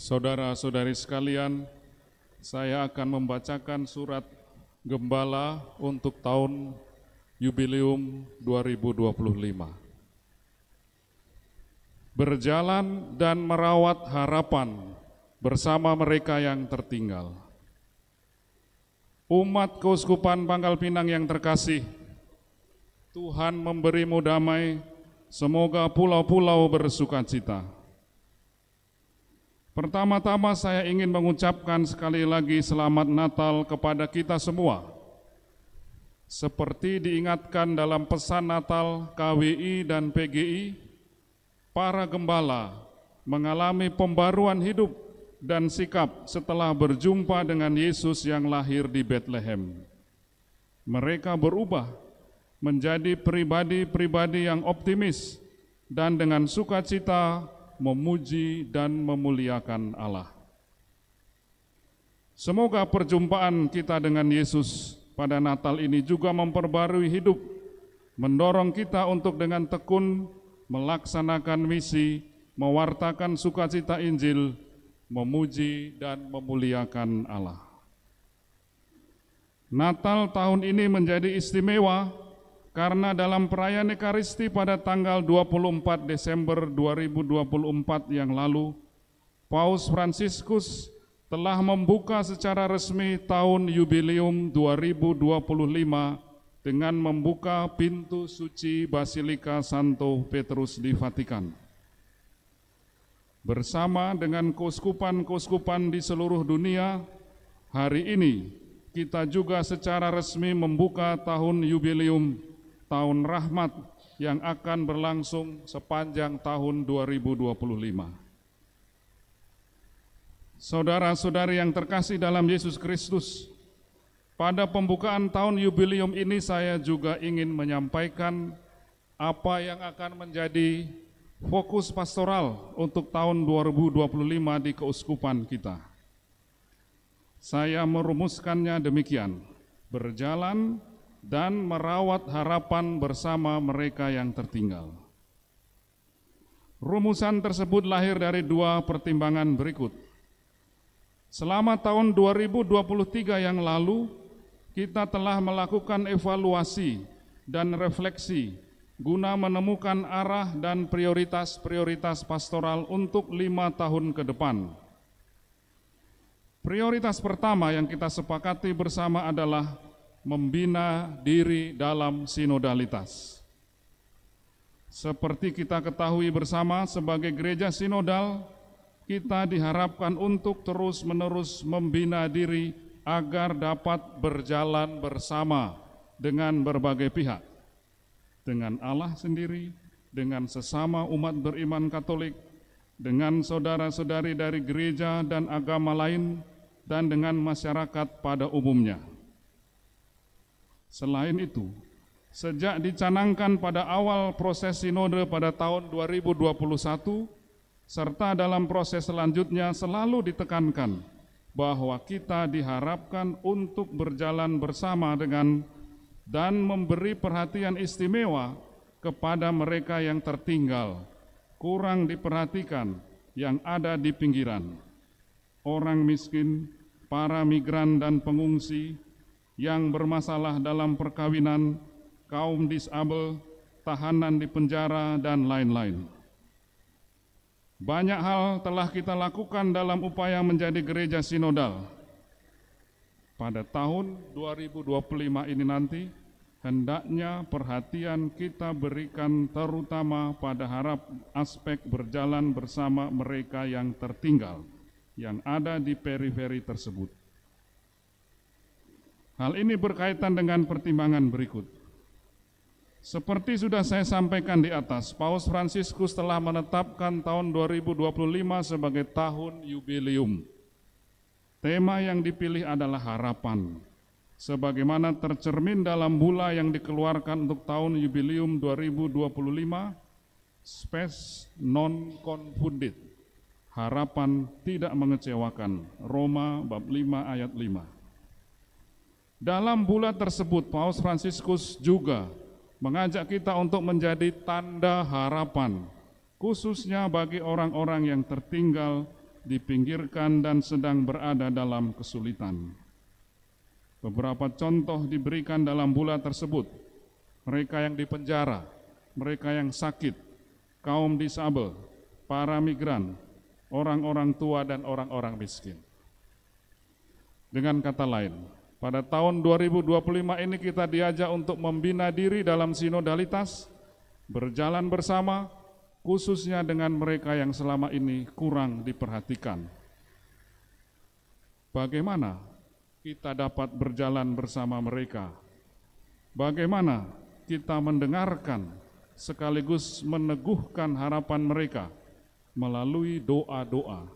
Saudara-saudari sekalian, saya akan membacakan surat Gembala untuk tahun Yubileum 2025. Berjalan dan merawat harapan bersama mereka yang tertinggal. Umat Keuskupan Pangkal Pinang yang terkasih, Tuhan memberimu damai, semoga pulau-pulau bersukacita. Pertama-tama saya ingin mengucapkan sekali lagi selamat Natal kepada kita semua. Seperti diingatkan dalam pesan Natal KWI dan PGI, para gembala mengalami pembaruan hidup dan sikap setelah berjumpa dengan Yesus yang lahir di Bethlehem. Mereka berubah menjadi pribadi-pribadi yang optimis dan dengan sukacita memuji dan memuliakan Allah. Semoga perjumpaan kita dengan Yesus pada Natal ini juga memperbarui hidup, mendorong kita untuk dengan tekun melaksanakan misi, mewartakan sukacita Injil, memuji dan memuliakan Allah. Natal tahun ini menjadi istimewa karena dalam perayaan Ekaristi pada tanggal 24 Desember 2024 yang lalu, Paus Fransiskus telah membuka secara resmi tahun Yubileum 2025 dengan membuka pintu suci Basilika Santo Petrus di Vatikan. Bersama dengan keuskupan-keuskupan di seluruh dunia, hari ini kita juga secara resmi membuka tahun Yubileum, tahun rahmat yang akan berlangsung sepanjang tahun 2025. Saudara-saudari yang terkasih dalam Yesus Kristus, pada pembukaan tahun Yubileum ini saya juga ingin menyampaikan apa yang akan menjadi fokus pastoral untuk tahun 2025 di keuskupan kita. Saya merumuskannya demikian: berjalan dan merawat harapan bersama mereka yang tertinggal. Rumusan tersebut lahir dari dua pertimbangan berikut. Selama tahun 2023 yang lalu, kita telah melakukan evaluasi dan refleksi guna menemukan arah dan prioritas-prioritas pastoral untuk 5 tahun ke depan. Prioritas pertama yang kita sepakati bersama adalah membina diri dalam sinodalitas. Seperti kita ketahui bersama, sebagai gereja sinodal, kita diharapkan untuk terus-menerus membina diri agar dapat berjalan bersama dengan berbagai pihak, dengan Allah sendiri, dengan sesama umat beriman Katolik, dengan saudara-saudari dari gereja dan agama lain, dan dengan masyarakat pada umumnya. Selain itu, sejak dicanangkan pada awal proses sinode pada tahun 2021, serta dalam proses selanjutnya selalu ditekankan bahwa kita diharapkan untuk berjalan bersama dengan dan memberi perhatian istimewa kepada mereka yang tertinggal, kurang diperhatikan, yang ada di pinggiran, orang miskin, para migran dan pengungsi, yang bermasalah dalam perkawinan, kaum disabel, tahanan di penjara, dan lain-lain. Banyak hal telah kita lakukan dalam upaya menjadi gereja sinodal. Pada tahun 2025 ini nanti, hendaknya perhatian kita berikan terutama pada aspek berjalan bersama mereka yang tertinggal, yang ada di periferi tersebut. Hal ini berkaitan dengan pertimbangan berikut. Seperti sudah saya sampaikan di atas, Paus Fransiskus telah menetapkan tahun 2025 sebagai tahun Yubileum. Tema yang dipilih adalah harapan, sebagaimana tercermin dalam bula yang dikeluarkan untuk tahun Yubileum 2025, Spes non confundit, harapan tidak mengecewakan, Roma bab 5 ayat 5. Dalam bulan tersebut, Paus Fransiskus juga mengajak kita untuk menjadi tanda harapan, khususnya bagi orang-orang yang tertinggal dipinggirkan dan sedang berada dalam kesulitan. Beberapa contoh diberikan dalam bulan tersebut: mereka yang dipenjara, mereka yang sakit, kaum disabel, para migran, orang-orang tua, dan orang-orang miskin. Dengan kata lain, pada tahun 2025 ini kita diajak untuk membina diri dalam sinodalitas, berjalan bersama, khususnya dengan mereka yang selama ini kurang diperhatikan. Bagaimana kita dapat berjalan bersama mereka? Bagaimana kita mendengarkan sekaligus meneguhkan harapan mereka melalui doa-doa,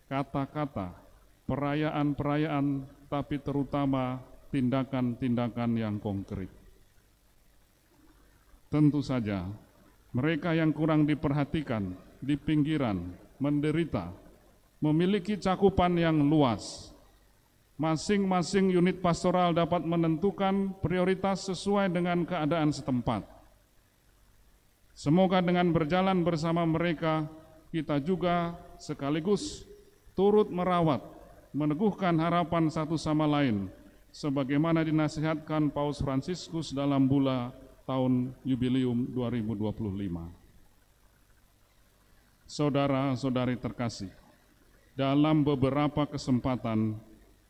kata-kata, perayaan-perayaan, tapi terutama tindakan-tindakan yang konkret. Tentu saja, mereka yang kurang diperhatikan, di pinggiran, menderita, memiliki cakupan yang luas. Masing-masing unit pastoral dapat menentukan prioritas sesuai dengan keadaan setempat. Semoga dengan berjalan bersama mereka, kita juga sekaligus turut merawat, meneguhkan harapan satu sama lain, sebagaimana dinasihatkan Paus Fransiskus dalam bulan tahun Yubileum 2025. Saudara-saudari terkasih, dalam beberapa kesempatan,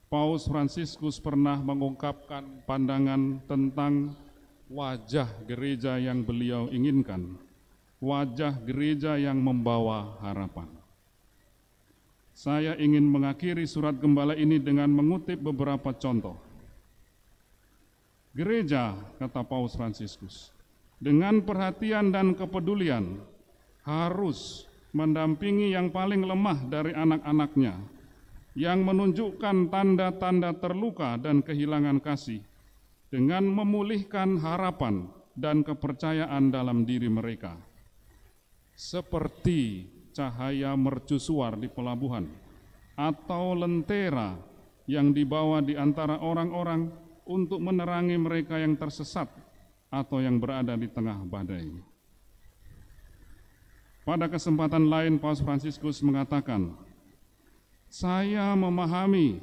Paus Fransiskus pernah mengungkapkan pandangan tentang wajah gereja yang beliau inginkan, wajah gereja yang membawa harapan. Saya ingin mengakhiri surat gembala ini dengan mengutip beberapa contoh. Gereja, kata Paus Fransiskus, dengan perhatian dan kepedulian harus mendampingi yang paling lemah dari anak-anaknya, yang menunjukkan tanda-tanda terluka dan kehilangan kasih, dengan memulihkan harapan dan kepercayaan dalam diri mereka. Seperti cahaya mercusuar di pelabuhan, atau lentera yang dibawa di antara orang-orang untuk menerangi mereka yang tersesat atau yang berada di tengah badai. Pada kesempatan lain, Paus Fransiskus mengatakan, "Saya memahami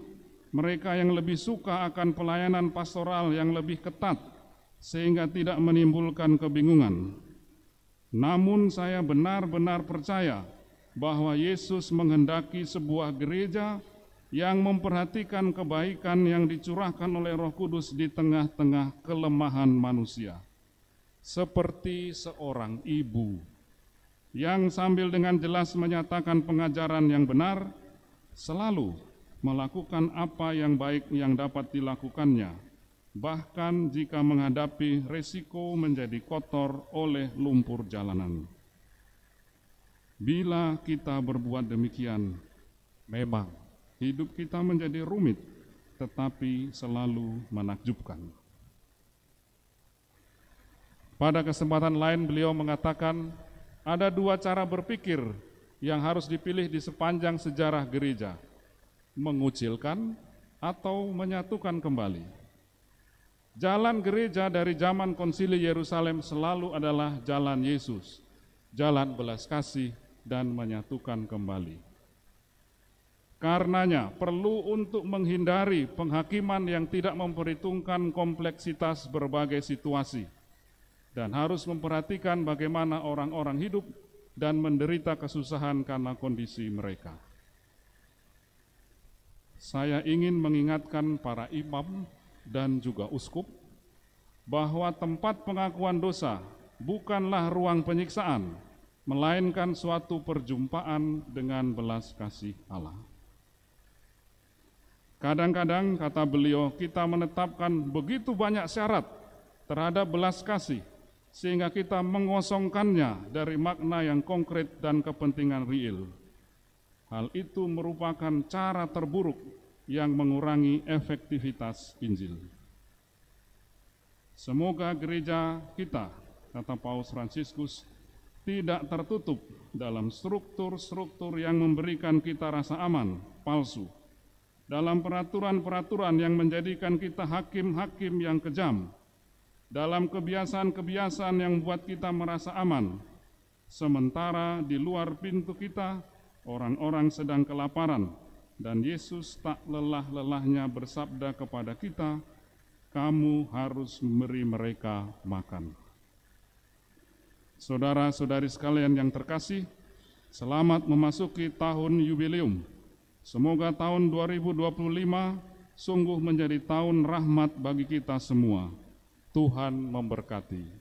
mereka yang lebih suka akan pelayanan pastoral yang lebih ketat sehingga tidak menimbulkan kebingungan. Namun saya benar-benar percaya bahwa Yesus menghendaki sebuah gereja yang memperhatikan kebaikan yang dicurahkan oleh Roh Kudus di tengah-tengah kelemahan manusia. Seperti seorang ibu yang sambil dengan jelas menyatakan pengajaran yang benar, selalu melakukan apa yang baik yang dapat dilakukannya, bahkan jika menghadapi resiko menjadi kotor oleh lumpur jalanan. Bila kita berbuat demikian, memang hidup kita menjadi rumit, tetapi selalu menakjubkan." Pada kesempatan lain beliau mengatakan, ada dua cara berpikir yang harus dipilih di sepanjang sejarah gereja, mengucilkan atau menyatukan kembali. Jalan gereja dari zaman Konsili Yerusalem selalu adalah jalan Yesus, jalan belas kasih dan menyatukan kembali. Karenanya perlu untuk menghindari penghakiman yang tidak memperhitungkan kompleksitas berbagai situasi, dan harus memperhatikan bagaimana orang-orang hidup dan menderita kesusahan karena kondisi mereka. Saya ingin mengingatkan para imam dan juga uskup bahwa tempat pengakuan dosa bukanlah ruang penyiksaan, melainkan suatu perjumpaan dengan belas kasih Allah. Kadang-kadang, kata beliau, kita menetapkan begitu banyak syarat terhadap belas kasih, sehingga kita mengosongkannya dari makna yang konkret dan kepentingan real. Hal itu merupakan cara terburuk yang mengurangi efektivitas Injil. Semoga gereja kita, kata Paus Fransiskus, tidak tertutup dalam struktur-struktur yang memberikan kita rasa aman palsu, dalam peraturan-peraturan yang menjadikan kita hakim-hakim yang kejam, dalam kebiasaan-kebiasaan yang membuat kita merasa aman, sementara di luar pintu kita orang-orang sedang kelaparan, dan Yesus tak lelah-lelahnya bersabda kepada kita, kamu harus memberi mereka makan. Saudara-saudari sekalian yang terkasih, selamat memasuki tahun jubileum. Semoga tahun 2025 sungguh menjadi tahun rahmat bagi kita semua. Tuhan memberkati.